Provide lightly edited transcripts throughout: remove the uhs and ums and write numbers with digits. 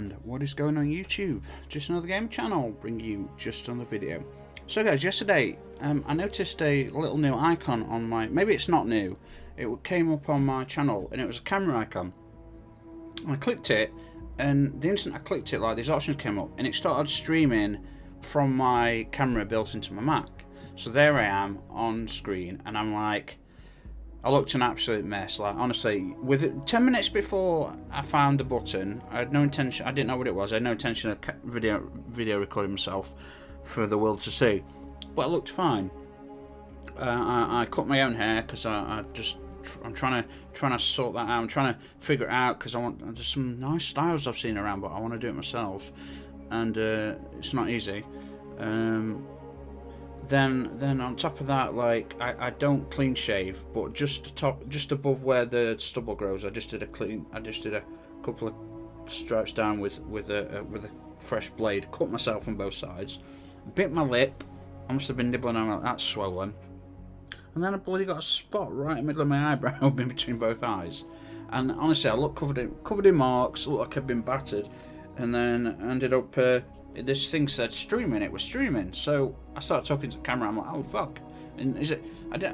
and what is going on YouTube? Just another game channel, bring you just another video. So guys, yesterday I noticed a little new icon on my, maybe it's not new, it came up on my channel and it was a camera icon. I clicked it, and the instant I clicked it, like, these options came up and it started streaming from my camera built into my Mac. So there I am on screen and I'm like, I looked an absolute mess. Like, honestly, with it, 10 minutes before I found the button, I had no intention, I didn't know what it was, I had no intention of video recording myself for the world to see, but it looked fine. I cut my own hair because I'm trying to sort that out. I'm trying to figure it out because there's some nice styles I've seen around, but I want to do it myself, and it's not easy. Then on top of that, like, I don't clean shave, but just above where the stubble grows, I just did a couple of stripes down with a fresh blade, cut myself on both sides, bit my lip. I must have been nibbling on it, that's swollen. And then I bloody got a spot right in the middle of my eyebrow, in between both eyes. And honestly, I looked covered in marks, looked like I'd been battered. And then ended up, this thing said streaming, it was streaming. So I started talking to the camera, I'm like, oh fuck. And is it,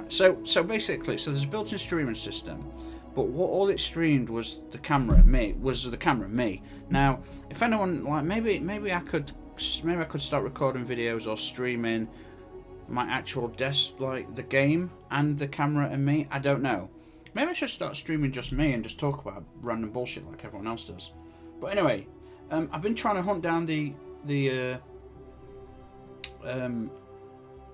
so basically, so there's a built-in streaming system. But what all it streamed was the camera, me. Now, if anyone, like, maybe I could start recording videos or streaming my actual desk, like the game and the camera and me. I don't know. Maybe I should start streaming just me and just talk about random bullshit like everyone else does. But anyway, I've been trying to hunt down the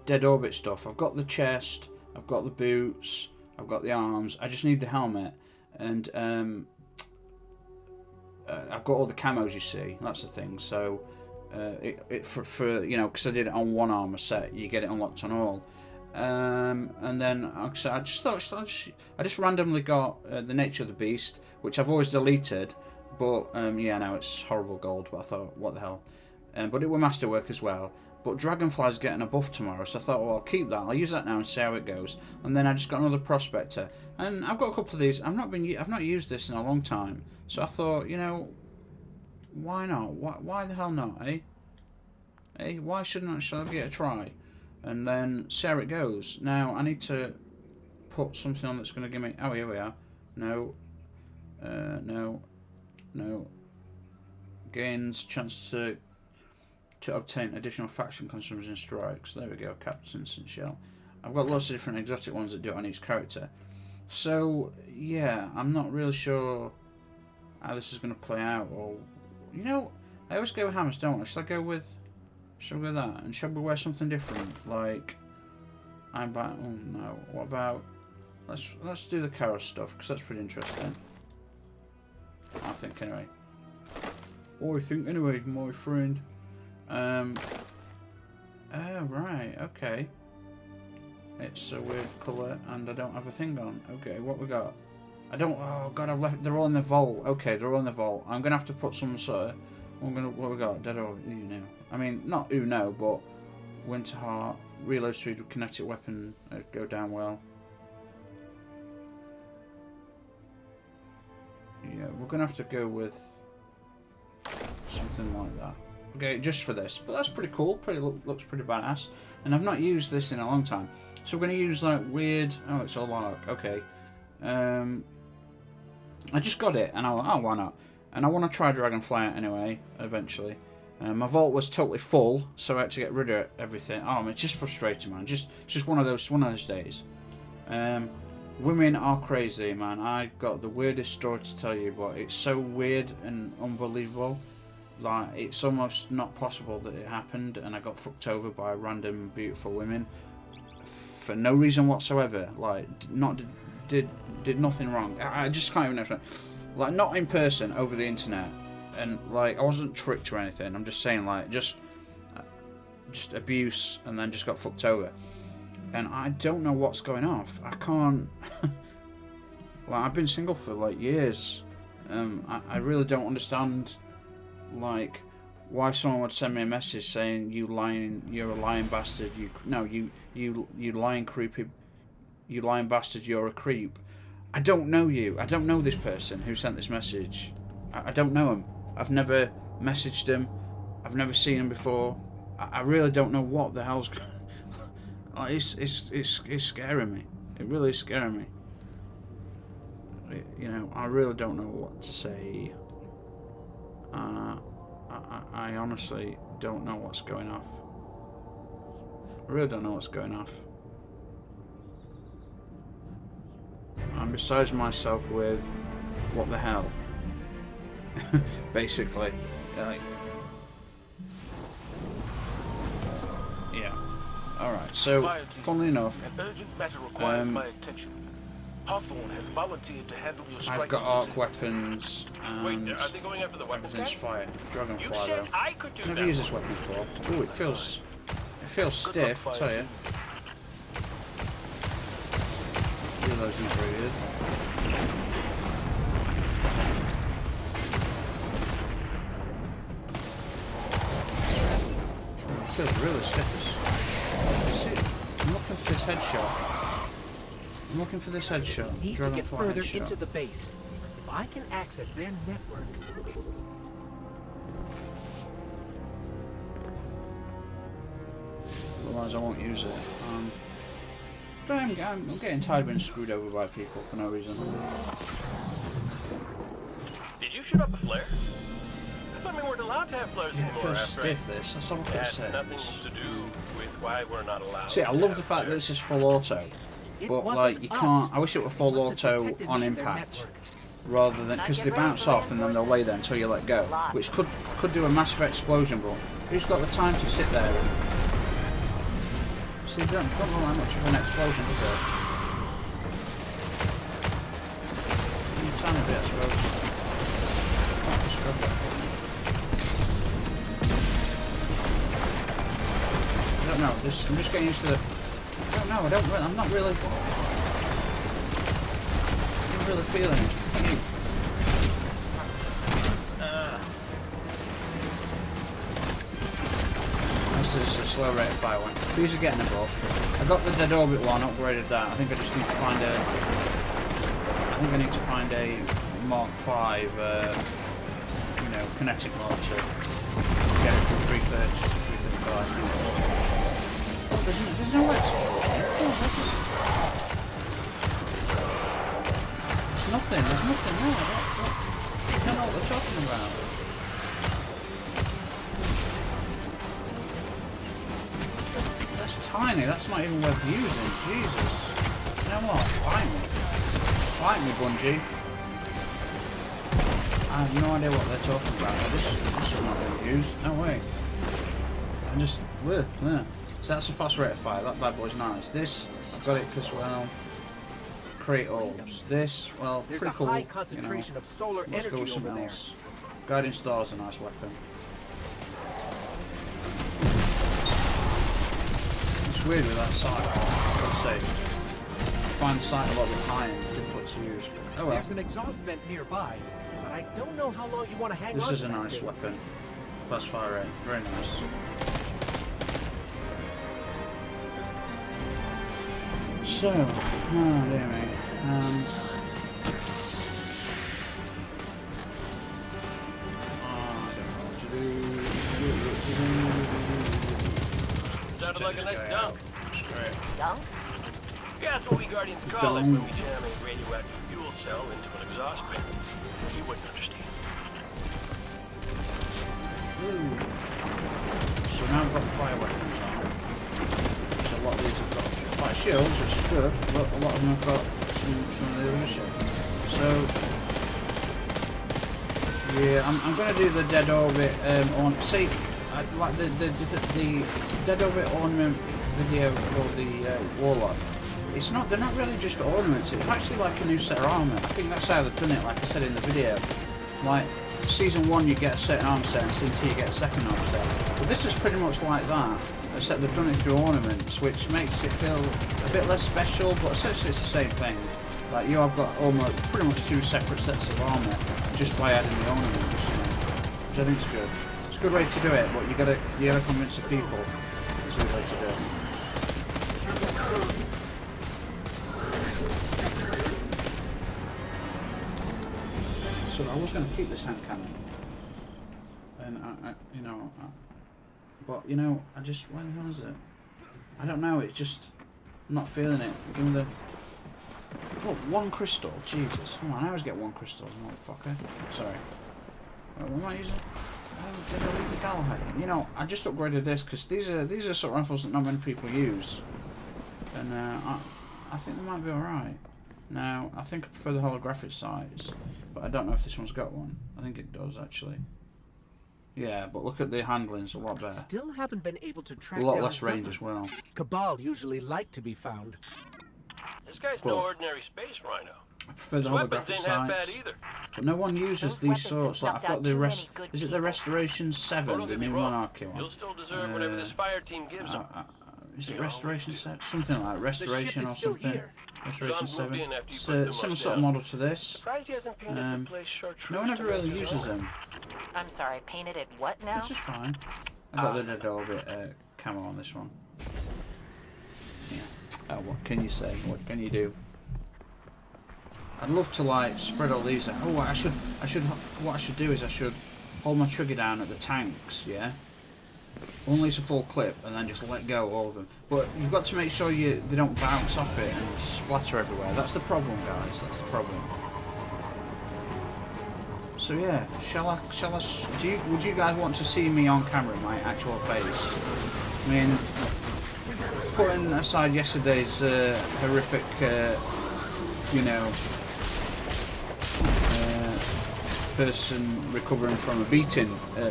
dead orbit stuff. I've got the chest, I've got the boots, I've got the arms. I just need the helmet, and I've got all the camos. You see, that's the thing. So. For you know, because I did it on one armor set, you get it unlocked on all, and then so I just randomly got the nature of the beast, which I've always deleted, but yeah, now it's horrible gold. But I thought, what the hell? But it will masterwork as well. But Dragonfly's getting a buff tomorrow, so I thought, well, I'll keep that. I'll use that now and see how it goes. And then I just got another prospector, and I've got a couple of these. I've not used this in a long time, so I thought, you know, why not? Why the hell not, eh? Eh? Why shouldn't I? Shall I give it a try? And then see how it goes. Now, I need to put something on that's going to give me... Oh, here we are. No. No. Gains chance to obtain additional faction customs and strikes. There we go. Captain's and shell. I've got lots of different exotic ones that do it on each character. So, yeah, I'm not really sure how this is going to play out, or... You know, I always go with hammers, don't I? Should I go with that? And should we wear something different? Like, I'm back. Oh no. What about? Let's do the Kara stuff, because that's pretty interesting. I think anyway. What I think anyway, my friend. Oh right. Okay. It's a weird colour, and I don't have a thing on. Okay, what we got? I don't. Oh god, I've left. They're all in the vault. Okay, they're all in the vault. I'm gonna have to put some sort of. What we got? Dead or Uno? I mean, not Uno, but Winter Heart. Reload speed with kinetic weapon go down well. Yeah, we're gonna have to go with something like that. Okay, just for this. But that's pretty cool. Looks pretty badass. And I've not used this in a long time, so we're gonna use like weird. Oh, it's all arc. Okay. I just got it, and I was like, oh, why not? And I want to try Dragonfly out anyway, eventually. My vault was totally full, so I had to get rid of everything. Oh, it's just frustrating, man. Just one of those days. Women are crazy, man. I got the weirdest story to tell you, but it's so weird and unbelievable. Like, it's almost not possible that it happened, and I got fucked over by random beautiful women for no reason whatsoever. Like, did nothing wrong. I just can't even know. Like, not in person, over the internet, and like I wasn't tricked or anything. I'm just saying, like, just abuse, and then just got fucked over. And I don't know what's going off. I can't. Like, I've been single for like years. I really don't understand, like, why someone would send me a message saying you're a lying bastard. You lying creepy. You lying bastard, you're a creep. I don't know you. I don't know this person who sent this message. I don't know him. I've never messaged him. I've never seen him before. I really don't know what the hell's going on. It's scaring me. It really is scaring me. You know, I really don't know what to say. I honestly don't know what's going off. I really don't know what's going off. I'm besides myself with what the hell. Basically. Like, yeah. Alright, so funnily enough, an urgent matter requires my attention. Hawthorne has volunteered to handle your strike. I've got arc weapons and Wait, are they going after the weapon everything's guy? fire. Dragonfly You though. said I could do Never that. used this weapon before. Ooh, it feels stiff, I tell you. Reload's not very good. It feels really stiff. You see, I'm looking for this headshot. I'm looking for this headshot. Need to get Dragonfly further headshot. into the base. If I can access their network. Otherwise I won't use it. But I'm getting tired of being screwed over by people for no reason. Did you shoot up a flare? I thought we weren't allowed to have flares Yeah, it anymore. feels after stiff this, that's all I've got to It say. had nothing to do with why we're not allowed. See, I to love have the fact that flares. this is full auto. It But wasn't like, you us. can't, I wish it were full They must have auto detected on me in their impact. network. Rather than, because they bounce off and then they'll lay there until you let go. Which could do a massive explosion, but who's got the time to sit there and... See, don't look like much of an explosion, does it? A tiny bit, I suppose. Oh, just grab that. I don't know, I'm just getting used to the... I don't know, I'm not really feeling it. This is a slow rate of fire one. These are getting above. I got the Dead Orbit one, upgraded that. I think I just need to find a Mark 5 you know, kinetic mode to get it from 330 to 335. Oh, there's no explosion. Oh, this is... There's nothing there. I don't know what they're talking about. That's tiny, that's not even worth using. Jesus. You know what? Fight me, Bungie. I have no idea what they're talking about. This is not being used. No way. I just... yeah. So that's a fast rate of fire. That bad boy's nice. This, I've got it because, well... Create orbs. This, well, There's pretty a cool. high concentration you know. of solar Let's go energy with something over there. else. Guiding Star's a nice weapon. It's weird with that sight, I've got to say. I find the sight a lot of the time difficult to use. Oh well. There's an exhaust vent nearby, but I don't know how long you want to hang This on is to a that nice thing. weapon. Fast fire rate. Very nice. So, oh dear me. I don't know what to do. Sounded like a nice dunk. Straight. Dunk? Yeah, that's what we Guardians call it Dunk. when we jam a radioactive fuel cell into an exhaust vent. You wouldn't understand. Ooh. So now I've got fire weapons on. So a lot of these have got fire shields, which is good, but a lot of them have got some of the other shit. So yeah, I'm going to do the Dead Orbit on. See, like the Dead Orbit ornament video for the Warlock. It's not. They're not really just ornaments. It's actually like a new set of armor. I think that's how they've done it. Like I said in the video, like season 1 you get a certain armor set, and season 2 you get a second armor set. But this is pretty much like that, except they've done it through ornaments, which makes it feel a bit less special. But essentially it's the same thing. Like you have got almost pretty much 2 separate sets of armor just by adding the ornaments, you know, which I think is good. It's a good way to do it, but you gotta convince the people. It's a good way to do it. So I was going to keep this hand cannon. and you know, but you know, I just when was it? I don't know. It's just I'm not feeling it. Give me the one crystal. Jesus, come on! I always get one crystal, motherfucker. Sorry. What am I using? Did I leave the Galahad in? You know, I just upgraded this because these are sort of rifles that not many people use, and I think they might be all right. Now, I think I prefer the holographic sights, but I don't know if this one's got one. I think it does actually. Yeah, but look at the handling's a lot better. Still haven't been able to track A lot down less range someone. as well. Cabal usually like to be found. This guy's Well, no ordinary space rhino. I prefer the His weapons holographic ain't half bad sights. either. But no one uses Those these weapons have sorts. Like I've snuffed got out the too rest. many good Is it the people. Restoration Oh, 7, don't the get me new wrong. monarchy one? You'll still deserve whatever this fire team gives him. Is it Restoration 7? Something like Restoration is or still something. here. Restoration John moved 7. in after you It's put a them similar up sort of down. model to this. Surprised he hasn't painted the place chartreuse. No one ever to really match his uses own. them. I'm sorry, painted it what now? Which is fine. I got the Adobe camo on this one. Yeah. Oh, what can you say? What can you do? I'd love to like spread all these out. Oh, what I should do is I should hold my trigger down at the tanks, yeah? Unleash a full clip and then just let go all of them. But you've got to make sure they don't bounce off it and splatter everywhere. That's the problem, guys. That's the problem. So yeah, would you guys want to see me on camera, my actual face? I mean, putting aside yesterday's horrific, you know, person recovering from a beating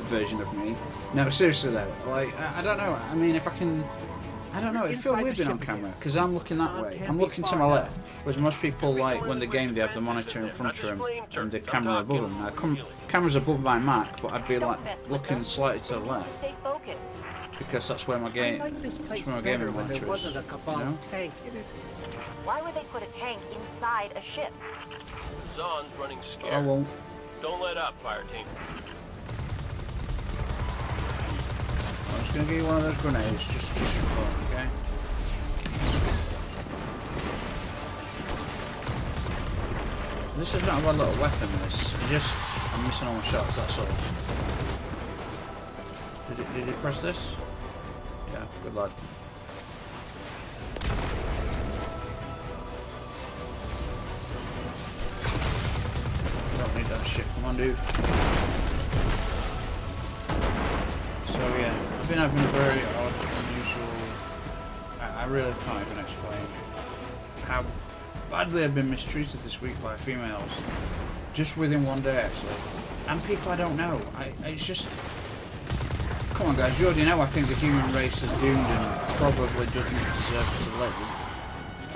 version of me. No, seriously though, like, I don't know, I mean, if I can, I don't know, it feels weird being on camera, because I'm looking that way, I'm looking to my left, whereas most people, like, when they game, they have the monitor in front of them, and the camera above them. Now, camera's above my Mac, but I'd be, like, looking slightly to the left, Stay focused. because that's where my game, I like this place that's where my better gaming when there monitor is, wasn't a Cabal you know? tank in it. Why would they put a tank inside a ship? Zon's running I scared. won't. Don't let up, fire team. I'm just gonna give you one of those grenades, just for fun, okay? This is not a bad little weapon, this. I'm missing all my shots, that's all. Did you press this? Yeah, good lad. Don't need that shit, come on dude. So yeah, I've been having a very odd, unusual... I really can't even explain how badly I've been mistreated this week by females. Just within one day actually. And people I don't know. It's just... Come on guys, you already know I think the human race is doomed and probably doesn't deserve to live.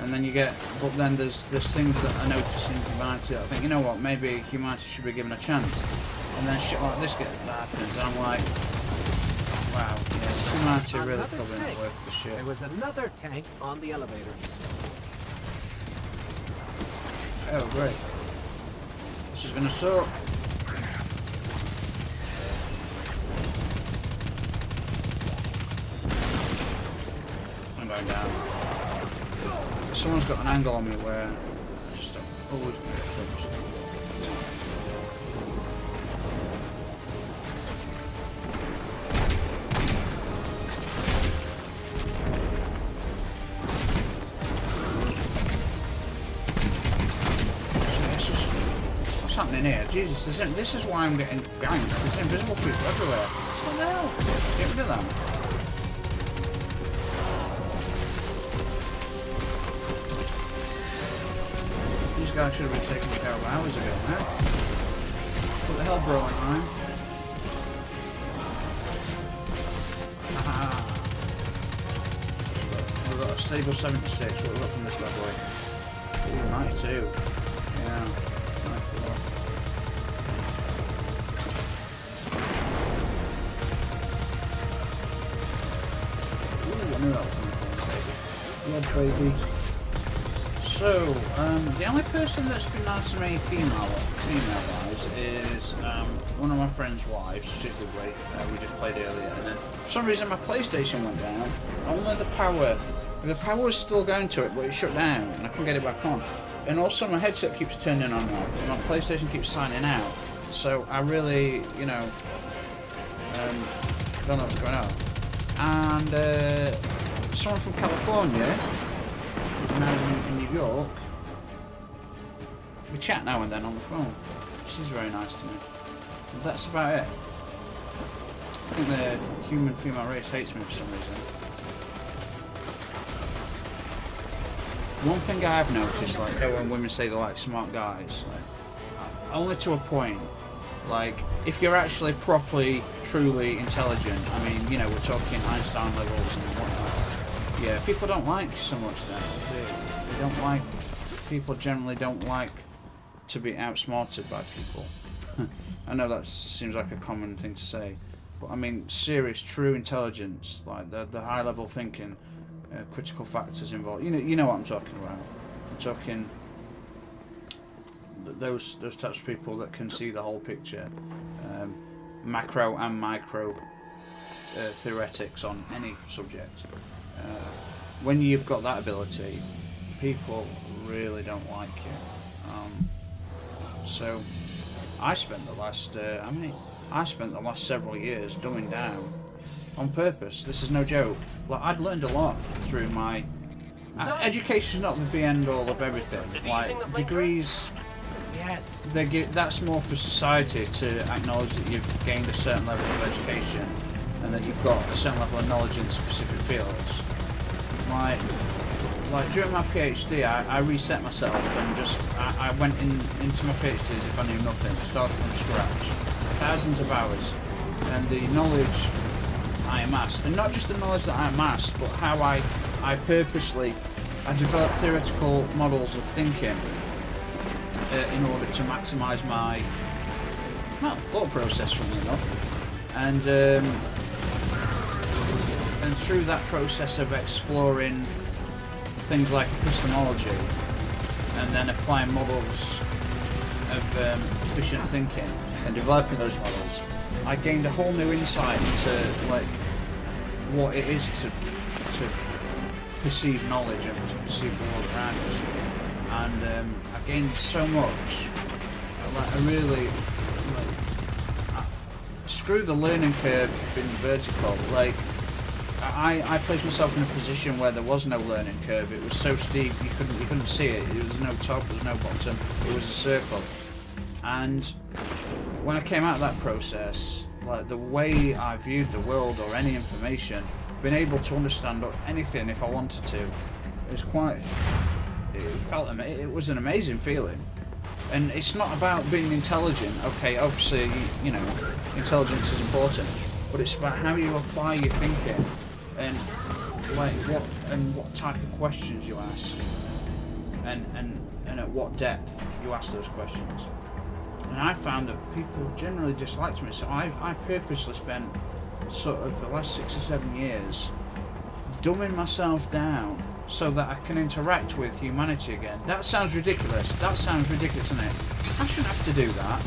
And then you get... But then there's things that I notice in humanity that I think, you know what, maybe humanity should be given a chance. And then shit like this happens and I'm like... Wow, yeah, humanity really Another probably not tank. worth the shit. There was another tank on the elevator. Oh, great. This is gonna suck. I'm going down. Someone's got an angle on me where I just don't always get close. What's happening here? Jesus, this is why I'm getting ganked. There's invisible people everywhere. What the hell? Get rid of them. These guys should have been taken care of hours ago, man. What the hell, bro? Man? Haha. We've got a stable 76. What have we got from this bad boy? Ooh, 92. Yeah. 94. Ooh, I knew that was coming from, baby. Yeah, baby. So, the only person that's been nice to me female-wise is one of my friend's wives. She's lovely. We just played earlier, and then for some reason my PlayStation went down. Only the power was still going to it, but it shut down, and I couldn't get it back on. And also my headset keeps turning on and off, and my PlayStation keeps signing out. So I really, you know, don't know what's going on. And someone from California, now in New York, we chat now and then on the phone. She's very nice to me. And that's about it. I think the human female race hates me for some reason. One thing I've noticed, like when women say they like smart guys, like, only to a point. Like, if you're actually properly, truly intelligent, I mean, you know, we're talking Einstein levels and whatnot. Yeah, people don't like so much then. They don't like, people generally don't like to be outsmarted by people. I know that seems like a common thing to say, but I mean, serious, true intelligence, like the high level thinking, critical factors involved. You know what I'm talking about. I'm talking those types of people that can see the whole picture, macro and micro theoretics on any subject. When you've got that ability, people really don't like you. So I spent the last several years dumbing down on purpose. This is no joke. Like, I'd learned a lot through my education's not the be end all of everything. Like, degrees, Yes. that's more for society to acknowledge that you've gained a certain level of education and that you've got a certain level of knowledge in specific fields. Like during my PhD, I reset myself and just I went into my PhD as if I knew nothing, started from scratch, thousands of hours, and the knowledge I amassed, and not just the knowledge that I amassed, but how I purposely developed theoretical models of thinking in order to maximise my thought process, funnily enough, and through that process of exploring things like epistemology and then applying models of efficient thinking and developing those models, I gained a whole new insight into like what it is to perceive knowledge and to perceive the world around us. And I gained so much. Like, I really screw the learning curve being vertical. Like, I placed myself in a position where there was no learning curve. It was so steep you couldn't see it. There was no top, there was no bottom. It was a circle. And when I came out of that process, like the way I viewed the world or any information, being able to understand anything if I wanted to, it was an amazing feeling. And it's not about being intelligent. Okay, obviously, you know, intelligence is important, but it's about how you apply your thinking and like what type of questions you ask and at what depth you ask those questions. And I found that people generally disliked me, so I purposely spent sort of the last 6 or 7 years dumbing myself down so that I can interact with humanity again. That sounds ridiculous. That sounds ridiculous, doesn't it? I shouldn't have to do that.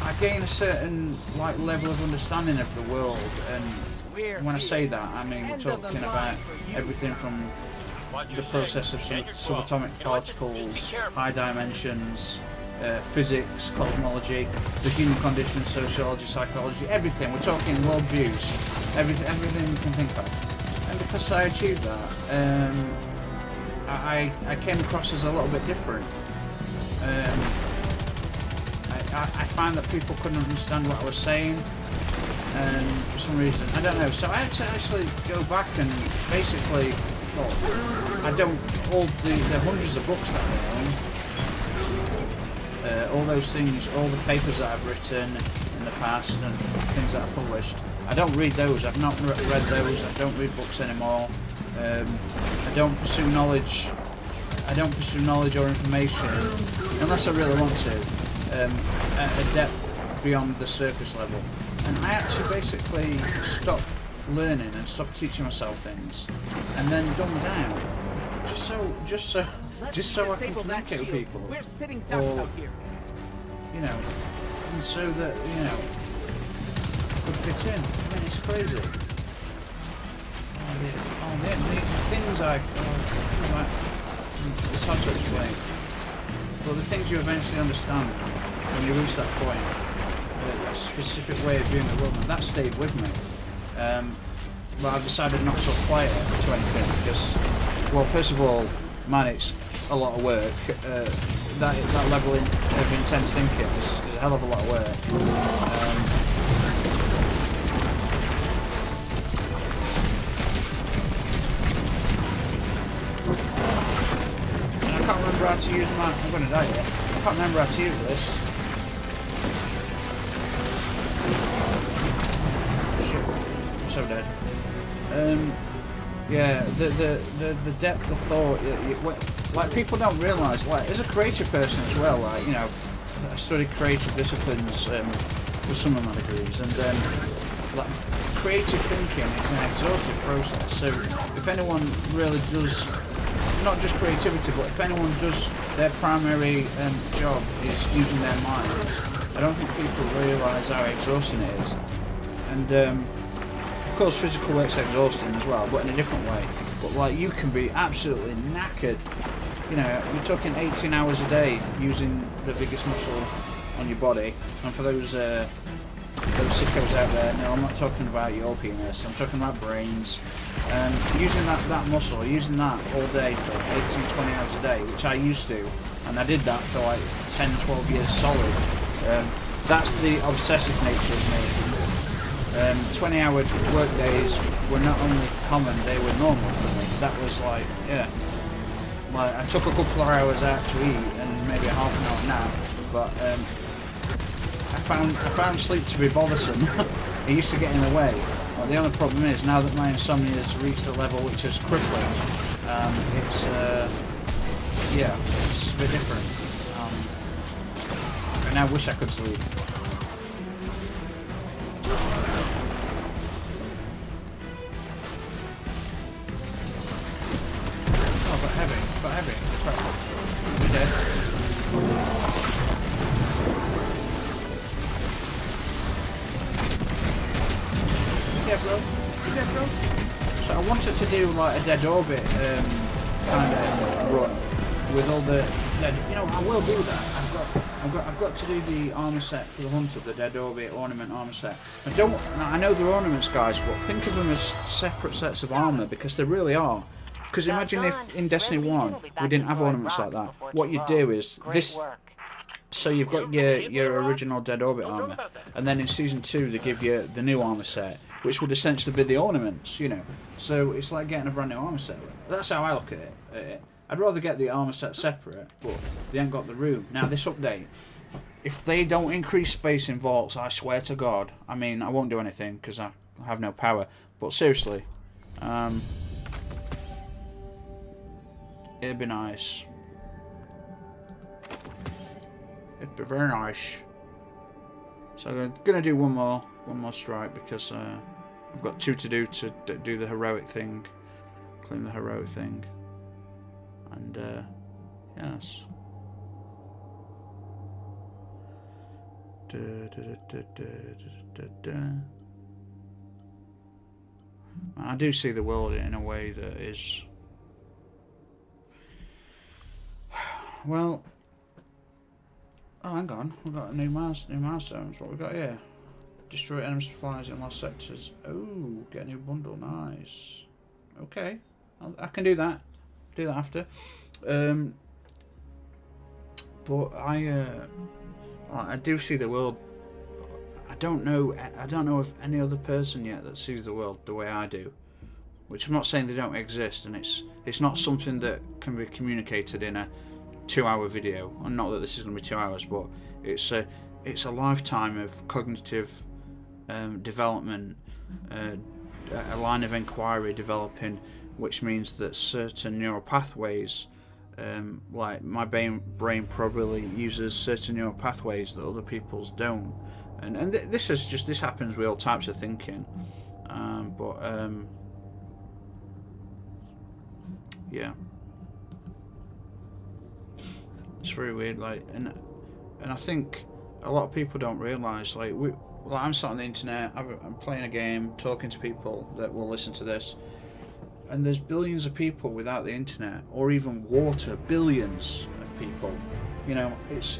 I gain a certain like level of understanding of the world, and when I say that, I mean we're talking about everything from the process of subatomic particles, high dimensions, physics, cosmology, the human condition, sociology, psychology, everything. We're talking worldviews, everything you can think of. And because I achieved that, I came across as a little bit different. I find that people couldn't understand what I was saying, and for some reason, I don't know. So I had to actually go back and basically, all the hundreds of books that I own, all those things, all the papers that I've written in the past and things that I've published, I don't read those. I've not read those. I don't read books anymore. I don't pursue knowledge. I don't pursue knowledge or information unless I really want to, at a depth beyond the surface level. And I had to basically stop learning and stop teaching myself things, and then dumb down, just so I can communicate with people, We're sitting ducks out here. you know, and so that I could fit in. I mean, it's crazy. The things it's hard to explain, but the things you eventually understand when you reach that point, a specific way of viewing the world, and that stayed with me. but I've decided not to apply it to anything because, well, first of all, man, it's a lot of work. That level of intense thinking is a hell of a lot of work. And I can't remember how to use my... I'm going to die here. I can't remember how to use this. Shit. I'm so dead. Yeah, the depth of thought, like people don't realise, like as a creative person as well, like, you know, I studied creative disciplines with some of my degrees, and like creative thinking is an exhaustive process. So if anyone really does, not just creativity, but if anyone does their primary job is using their minds, I don't think people realise how exhausting it is. And of course, physical work's exhausting as well, but in a different way. But like, you can be absolutely knackered. You know, you're talking 18 hours a day using the biggest muscle on your body. And for those sickos out there, no, I'm not talking about your penis. I'm talking about brains. Using that muscle, using that all day for 18, 20 hours a day, which I used to, and I did that for like 10, 12 years solid. That's the obsessive nature of me. 20-hour work days were not only common, they were normal for me. That was like, yeah, like I took a couple of hours out to eat and maybe a half an hour nap, but I found sleep to be bothersome. It used to get in the way. Well, the only problem is now that my insomnia has reached a level which is crippling. It's yeah, it's a bit different. And I wish I could sleep. But heavy. Crap. You're dead. You dead, bro? So I wanted to do like a dead orbit kind of run with all the dead. You know, I will do that. I've got to do the armor set for the Hunter, the dead orbit ornament armor set. I know they're ornaments, guys, but think of them as separate sets of armor because they really are. Because imagine if in Destiny 1 we didn't have ornaments like that. What you do is this. So you've got your original Dead Orbit armor, and then in Season 2 they give you the new armor set, which would essentially be the ornaments, you know. So it's like getting a brand new armor set. That's how I look at it. I'd rather get the armor set separate, but they ain't got the room. Now this update, if they don't increase space in vaults, I swear to God, I mean I won't do anything because I have no power. But seriously. It'd be nice. It'd be very nice. So I'm gonna do one more strike because I've got 2 to do to do the heroic thing, claim the heroic thing, and yes. I do see the world in a way that is. Well, oh, hang on, we've got a new milestones. What we got here? Destroy enemy supplies in lost sectors. Oh, get a new bundle, nice. Okay, I can do that. Do that after. But I do see the world. I don't know of any other person yet that sees the world the way I do. Which I'm not saying they don't exist, and it's not something that can be communicated in a 2-hour video, and not that this is going to be 2 hours, but it's a lifetime of cognitive development, a line of inquiry developing, which means that certain neural pathways, like my brain probably uses certain neural pathways that other people's don't, and this happens with all types of thinking, yeah. It's very weird, like, and I think a lot of people don't realise, like, I'm sat on the internet, I'm playing a game, talking to people that will listen to this, and there's billions of people without the internet, or even water, billions of people. You know, it's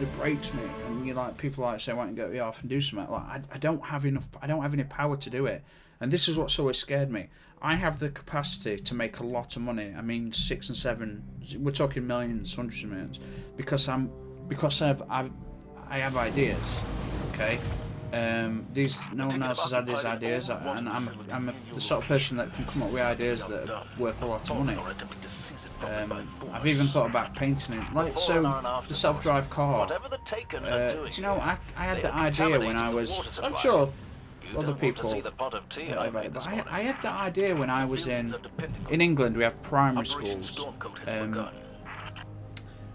it breaks me. And you like people like say, "Why don't you get off and do something?" Like I don't have enough. I don't have any power to do it. And this is what's always scared me. I have the capacity to make a lot of money. I mean, 6 and 7. We're talking millions, hundreds of millions, because I have ideas. Okay. These no one else has had these ideas, and I'm the sort of person that can come up with ideas that are worth a lot of money. I've even thought about painting it, like so the self-drive car. Do you know I had the idea when I was. I'm sure other people. I had that idea when I was in England. We have primary schools.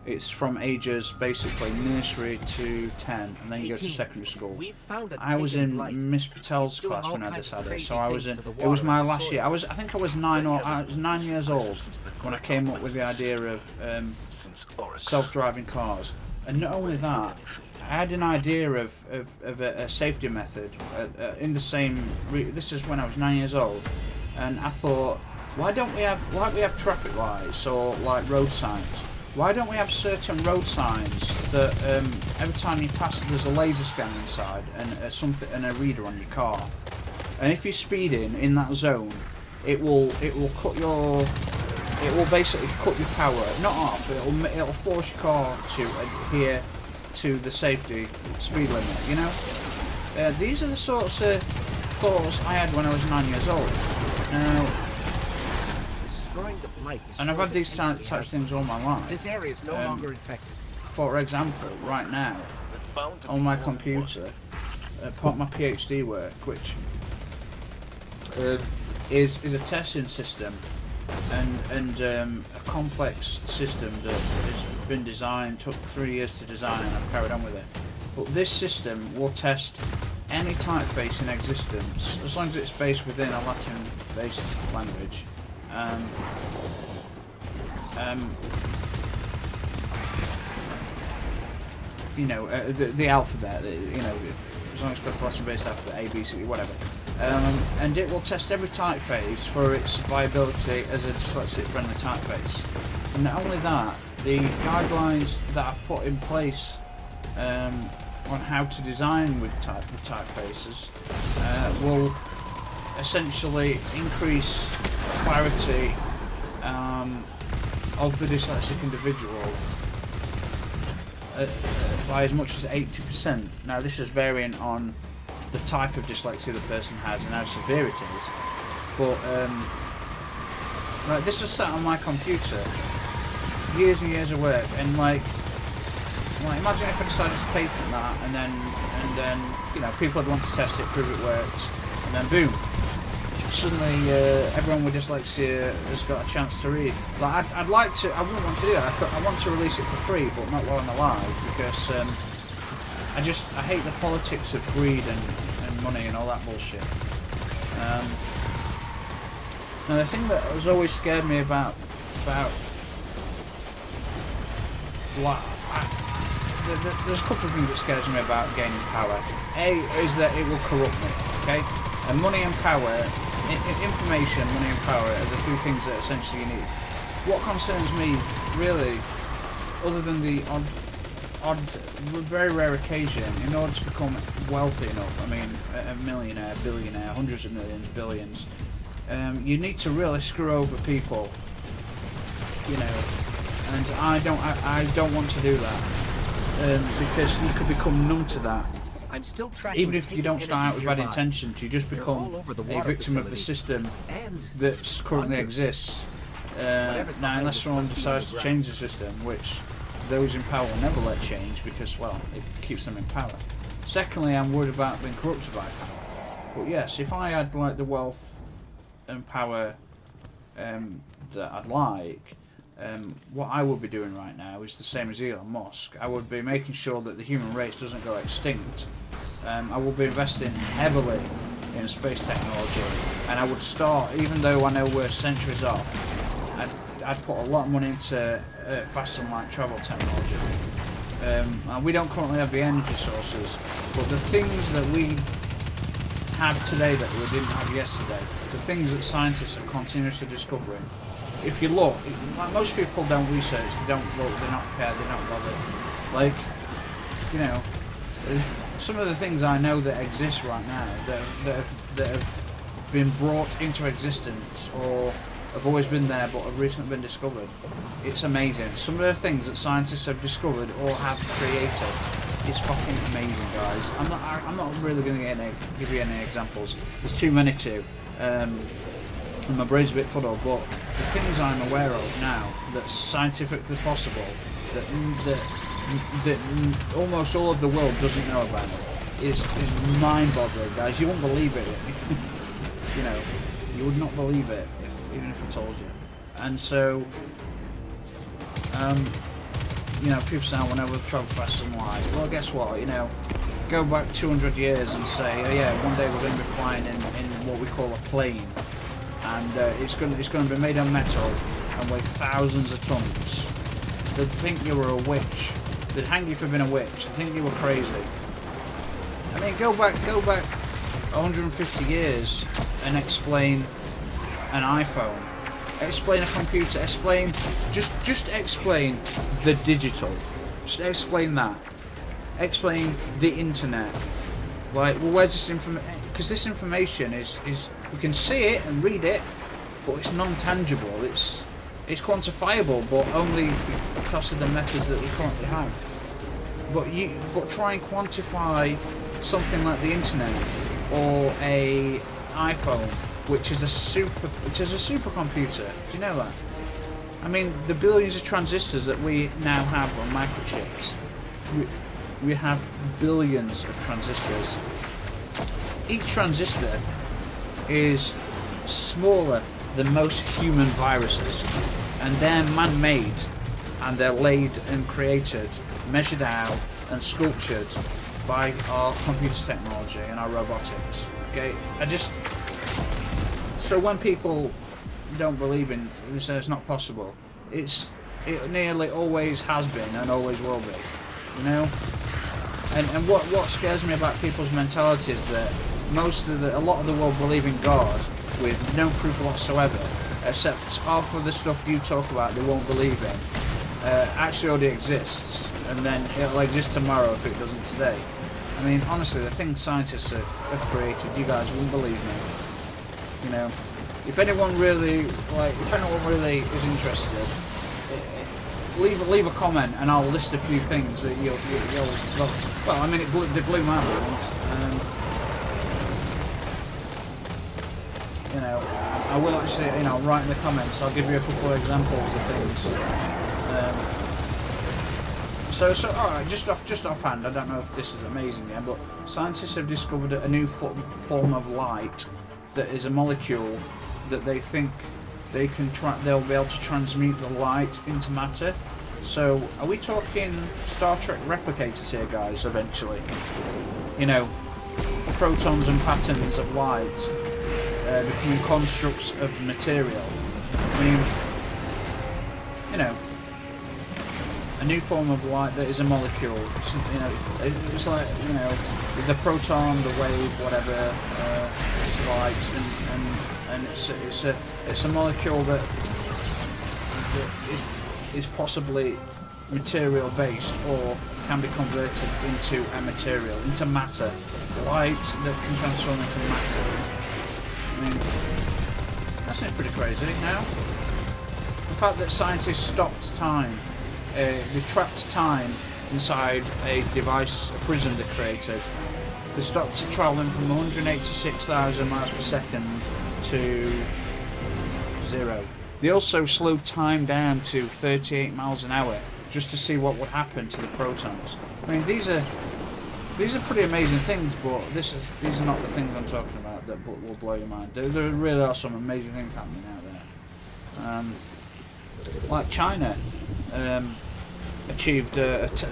It's from ages basically nursery to 10, and then you go to secondary school. I was in Miss Patel's class when I decided, so I was in. It was my last year. I think I was 9 years old when I came up with the idea of self-driving cars. And not only that, I had an idea of a safety method in the same. This is when I was 9 years old, and I thought, why don't we have traffic lights or like road signs? Why don't we have certain road signs that every time you pass, there's a laser scanner inside and something and a reader on your car, and if you're speeding in that zone, it will basically cut your power, not off, it'll force your car to adhere to the safety speed limit. You know, these are the sorts of thoughts I had when I was 9 years old. And I've had these types of things all my life. This area is no longer infected. For example, right now, on my computer, part of my PhD work, which is a testing system and a complex system that has been designed, took 3 years to design, and I've carried on with it. But this system will test any typeface in existence, as long as it's based within a Latin-based language. You know, the alphabet, you know, as long as it's got the Latin-based alphabet, A, B, C, whatever. And it will test every typeface for its viability as a dyslexic-friendly typeface. And not only that, the guidelines that are put in place on how to design with typefaces will essentially increase clarity of the dyslexic individual by as much as 80%. Now this is varying on the type of dyslexia the person has and how severe it is, but like this is sat on my computer, years and years of work, and like imagine if I decided to patent that, and then you know, people would want to test it, prove it works, and then boom, suddenly everyone with dyslexia has got a chance to read. Like I wouldn't want to do that. I want to release it for free, but not while I'm alive, because I hate the politics of greed and money and all that bullshit. Now the thing that has always scared me about there's a couple of things that scares me about gaining power. A is that it will corrupt me, okay? And money and power, information, money and power are the two things that essentially you need. What concerns me, really, other than the odd, very rare occasion, in order to become wealthy enough, I mean, a millionaire, billionaire, hundreds of millions, billions, you need to really screw over people, you know, and I don't want to do that, because you could become numb to that. I'm still tracking. Even if you don't start out with bad intentions, you just become a victim of the system that currently exists. Now, unless someone decides to change the system, which those in power will never let change, because, well, it keeps them in power. Secondly, I'm worried about being corrupted by power. But yes, if I had like the wealth and power that I'd like, what I would be doing right now is the same as Elon Musk. I would be making sure that the human race doesn't go extinct. I will be investing heavily in space technology, and I would start, even though I know we're centuries off, I'd put a lot of money into fast and light travel technology. And we don't currently have the energy sources, but the things that we have today that we didn't have yesterday, the things that scientists are continuously discovering. If you look, like most people don't research, they don't look, they're not care, they're not bothered. Like, you know, some of the things I know that exist right now that have been brought into existence or have always been there but have recently been discovered. It's amazing. Some of the things that scientists have discovered or have created is fucking amazing, guys. I'm not really going to give you any examples. There's too many to. And my brain's a bit fuddled, but the things I'm aware of now that's scientifically possible, that almost all of the world doesn't know about, is mind-boggling, guys. You won't believe it. You know, you would not believe it even if I told you. And so, you know, people say, "When I will travel faster than light." Well, guess what? You know, go back 200 years and say, "Oh yeah, one day we're going to be flying in what we call a plane, and it's going to be made of metal and weigh thousands of tons." They'd think you were a witch. They'd hang you for being a witch. They'd think you were crazy. I mean, go back 150 years and explain an iPhone, explain a computer, just explain the digital, just explain that, explain the internet. Like, well, where's this information? Because this information is we can see it and read it, but it's non-tangible. It's quantifiable, but only because of the methods that we currently have. But try and quantify something like the internet or a iPhone, which is a supercomputer. Do you know that? I mean, the billions of transistors that we now have on microchips. We have billions of transistors. Each transistor is smaller than most human viruses, and they're man-made, and they're laid and created, measured out and sculptured by our computer technology and our robotics. Okay, so when people don't believe in, they say it's not possible. It nearly always has been and always will be. You know. And what scares me about people's mentality is that a lot of the world believe in God with no proof whatsoever, except half of the stuff you talk about they won't believe in actually already exists, and then it'll exist tomorrow if it doesn't today. I mean, honestly, the things scientists have created, you guys wouldn't believe me. You know, if anyone really is interested, leave a comment and I'll list a few things that you'll well, I mean, they blew my mind. You know, I will actually, you know, write in the comments. I'll give you a couple of examples of things. So all right, just offhand, I don't know if this is amazing yet, but scientists have discovered a new form of light that is a molecule that they think they'll be able to transmute the light into matter. So, are we talking Star Trek replicators here, guys, eventually? You know, protons and patterns of light becoming constructs of material. I mean, you know, a new form of light that is a molecule. You know, it's like, you know, the proton, the wave, whatever, it's light, and it's a molecule that is possibly material based or can be converted into a material, into matter. Light that can transform into matter. I mean, that seems pretty crazy now. The fact that scientists stopped time, they trapped time inside a device, a prism they created. They stopped travelling from 186,000 miles per second to 0. They also slowed time down to 38 miles an hour just to see what would happen to the protons. I mean, these are pretty amazing things, but these are not the things I'm talking about that will blow your mind. There really are some amazing things happening out there. Like China achieved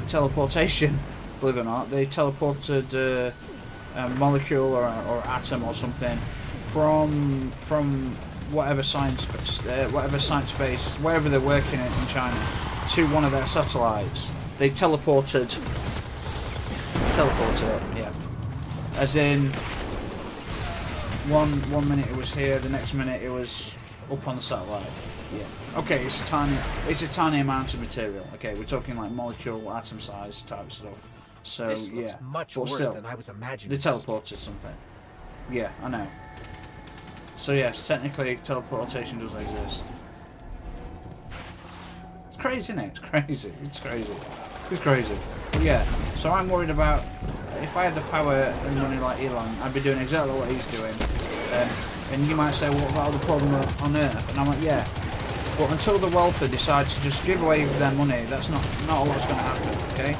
teleportation, believe it or not. They teleported a molecule or atom or something from whatever science base, wherever they're working in China, to one of their satellites. They teleported it, yeah. As in, one minute it was here, the next minute it was up on the satellite. Yeah. Okay, it's a tiny amount of material. Okay, we're talking like molecule, atom size type stuff. So This yeah, looks much but worse still, than I was they imagining. teleported something. Yeah, I know. So yes, technically teleportation does exist. It's crazy, isn't it? It's crazy. It's crazy. It's crazy. But yeah, so I'm worried about if I had the power and money like Elon, I'd be doing exactly what he's doing. And you might say, what about the problem on Earth? And I'm like, yeah. But until the wealthy decide to just give away their money, that's not a lot's going to happen, okay?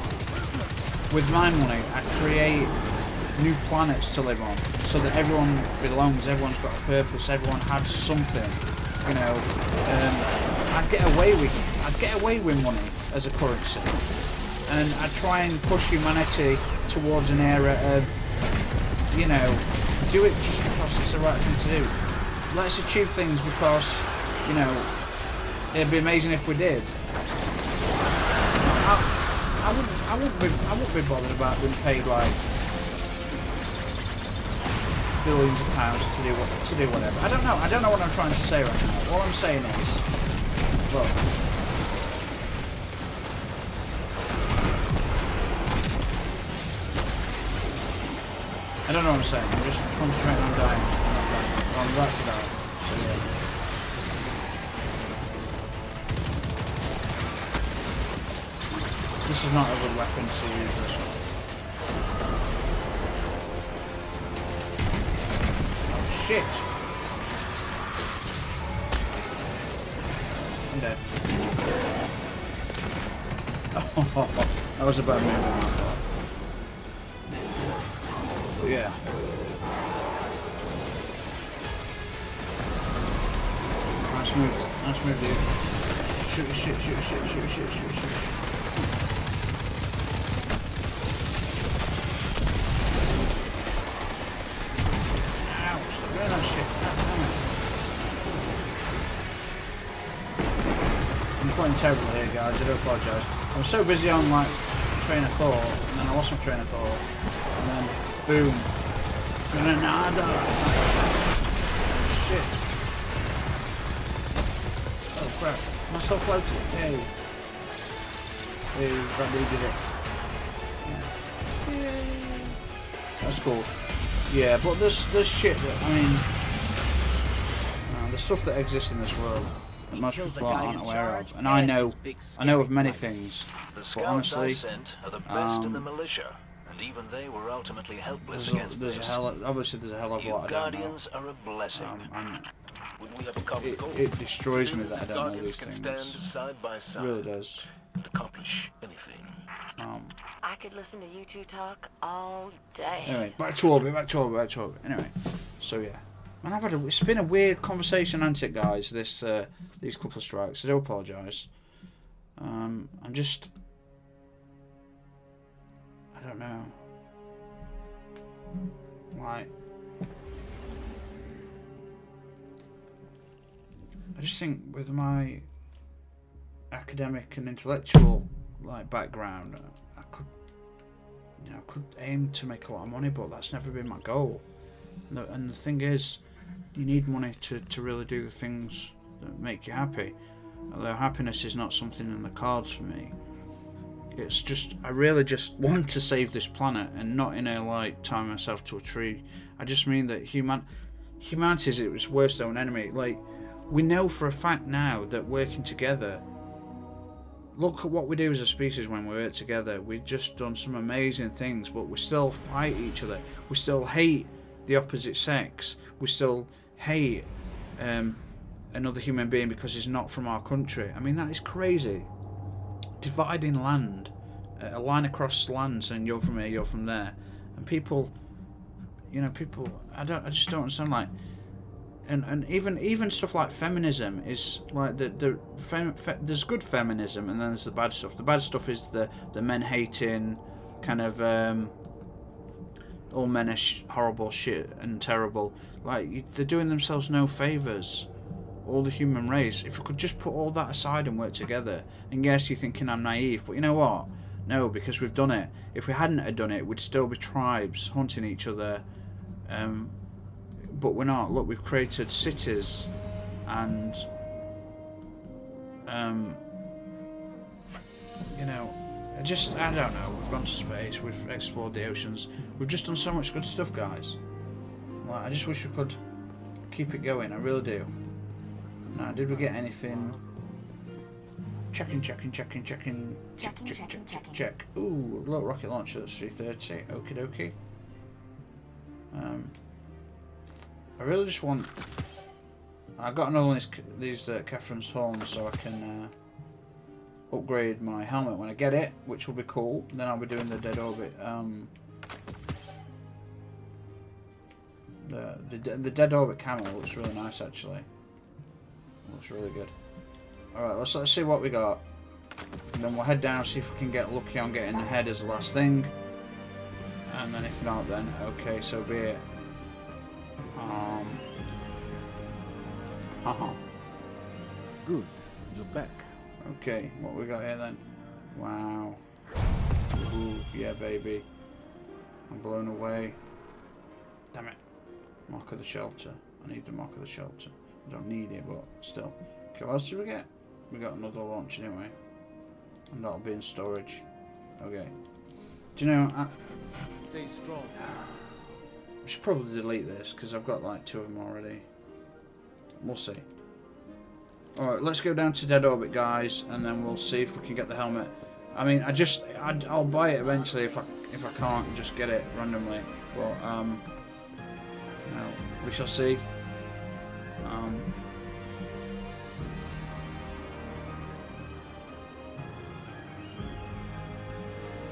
With my money, I create new planets to live on, so that everyone belongs, everyone's got a purpose, everyone had something, you know. I'd get away with money as a currency, and I'd try and push humanity towards an era of, you know, do it just because it's the right thing to do. Let's achieve things because, you know, it'd be amazing if we did. I wouldn't be bothered about being paid like billions of pounds to do whatever. I don't know what I'm trying to say right now. All I'm saying is, look, I don't know what I'm saying. I'm just concentrating on dying. I'm about to die. So yeah. This is not a good weapon to use, this one. Oh shit! I'm dead. Oh, that was a bad move on my part. But yeah. Nice move, dude. Shoot, shoot. That shit. I'm playing terribly here, guys. I do apologise. I'm so busy on like train of thought, and then I lost my train of thought, and then boom, granada. Shit. Oh crap! Am I still floating? Hey, that dude did it. Yay. That's cool. Yeah, but there's shit that, I mean, there's stuff that exists in this world that most people aren't aware of, and I know of many things, but honestly, are the best in the militia, and even they were ultimately helpless against this. Obviously there's a hell of a lot I don't know. Guardians are a blessing. It destroys me that I don't know these things. Side by side It really does. and accomplish anything. I could listen to you two talk all day. Anyway, back to orbit. Anyway, so yeah. Man, it's been a weird conversation, hasn't it, guys, these couple of strikes. I do apologise. I'm just... I don't know. Like... I just think with my academic and intellectual background, I could aim to make a lot of money, but that's never been my goal. And the thing is, you need money to really do the things that make you happy. Although happiness is not something in the cards for me. It's just, I really just want to save this planet, and not in a tie myself to a tree. I just mean that humanity is its worst own enemy. We know for a fact now that working together, look at what we do as a species when we work together. We've just done some amazing things, but we still fight each other. We still hate the opposite sex. We still hate another human being because he's not from our country. I mean, that is crazy. Dividing land, a line across land saying you're from here, you're from there, and people, I just don't understand. And even stuff like feminism is like there's good feminism, and then there's the bad stuff. The bad stuff is the men hating kind of all men are horrible shit and terrible. They're doing themselves no favours. All the human race. If we could just put all that aside and work together. And yes, you're thinking I'm naive, but you know what? No, because we've done it. If we hadn't have done it, we'd still be tribes hunting each other. But we're not. Look, we've created cities and I don't know. We've gone to space. We've explored the oceans. We've just done so much good stuff, guys. Like, I just wish we could keep it going. I really do. Now, did we get anything? Checking. Check. Ooh, little rocket launcher. That's 330. Okie dokie. I really just want. I got another one of these Catherine's horns, so I can upgrade my helmet when I get it, which will be cool. Then I'll be doing the dead orbit. The dead orbit camo looks really nice, actually. Looks really good. All right, let's see what we got, and then we'll head down, see if we can get lucky on getting the head as the last thing, and then if not, then okay, so be it. Good, you're back. Okay, what we got here then? Wow. Ooh, yeah, baby. I'm blown away. Damn it. Mark of the shelter. I need the mark of the shelter. I don't need it, but still. Okay, what else did we get? We got another launch anyway. And that'll be in storage. Okay. Do you know, Stay strong. I should probably delete this because I've got like 2 of them already. We'll see. Alright, let's go down to dead orbit, guys, and then we'll see if we can get the helmet. I mean, I'll buy it eventually if I can't just get it randomly. But no, we shall see.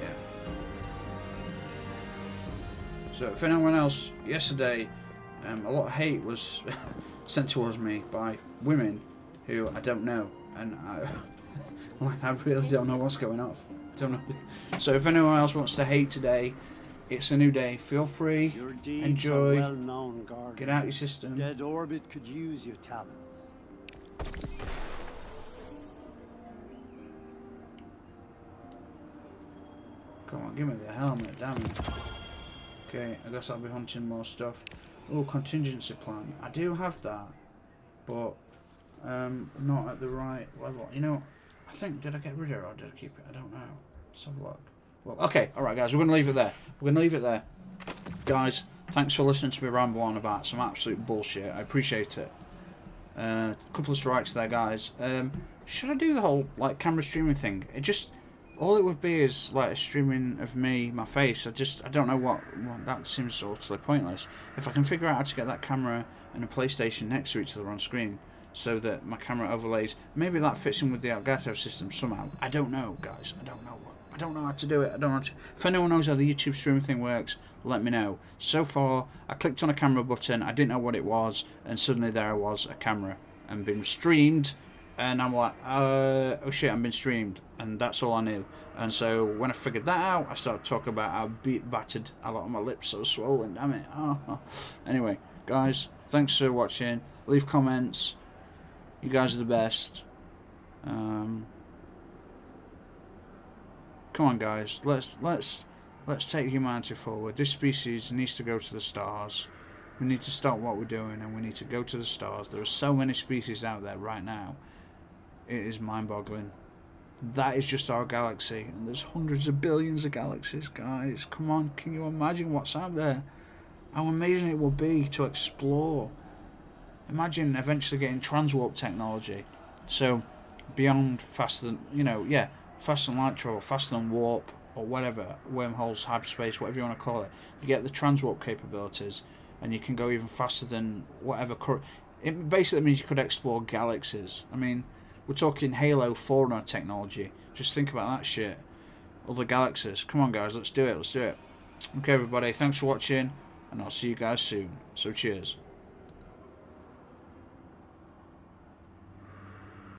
Yeah. So if anyone else yesterday, a lot of hate was sent towards me by women who I don't know, and I really don't know what's going on. Don't know. So if anyone else wants to hate today, it's a new day. Feel free, Your deeds enjoy, are well known, Guardian. get out your system. Dead Orbit could use your talents. Come on, give me the helmet, damn it. Okay, I guess I'll be hunting more stuff. Oh, contingency plan. I do have that, but not at the right level. You know, I think, did I get rid of it or did I keep it? I don't know. Let's have a look. Well, okay, alright guys, we're going to leave it there. We're going to leave it there. Guys, thanks for listening to me ramble on about some absolute bullshit. I appreciate it. A couple of strikes there, guys. Should I do the whole, like, camera streaming thing? It just, all it would be is, like, a streaming of me, my face. I don't know what that seems utterly pointless. If I can figure out how to get that camera and a PlayStation next to each other on screen, so that my camera overlays, maybe that fits in with the Elgato system somehow. I don't know, guys. I don't know how to do it. I don't know how to. If anyone knows how the YouTube streaming thing works, let me know. So far, I clicked on a camera button, I didn't know what it was, and suddenly there I was, a camera, and been streamed, and I'm like, oh shit, I'm being streamed, and that's all I knew. And so when I figured that out, I started talking about how battered, a lot of my lips so swollen, damn it. Anyway, guys, thanks for watching. Leave comments. You guys are the best. Come on, guys. Let's take humanity forward. This species needs to go to the stars. We need to stop what we're doing, and we need to go to the stars. There are so many species out there right now. It is mind-boggling. That is just our galaxy, and there's hundreds of billions of galaxies, guys. Come on, can you imagine what's out there? How amazing it will be to explore. Imagine eventually getting transwarp technology, so beyond faster than, faster than light travel, faster than warp, or whatever, wormholes, hyperspace, whatever you want to call it. You get the transwarp capabilities, and you can go even faster than whatever. It basically means you could explore galaxies. I mean, we're talking Halo 4 technology. Just think about that shit. Other galaxies. Come on, guys, let's do it. Okay, everybody, thanks for watching, and I'll see you guys soon. So cheers.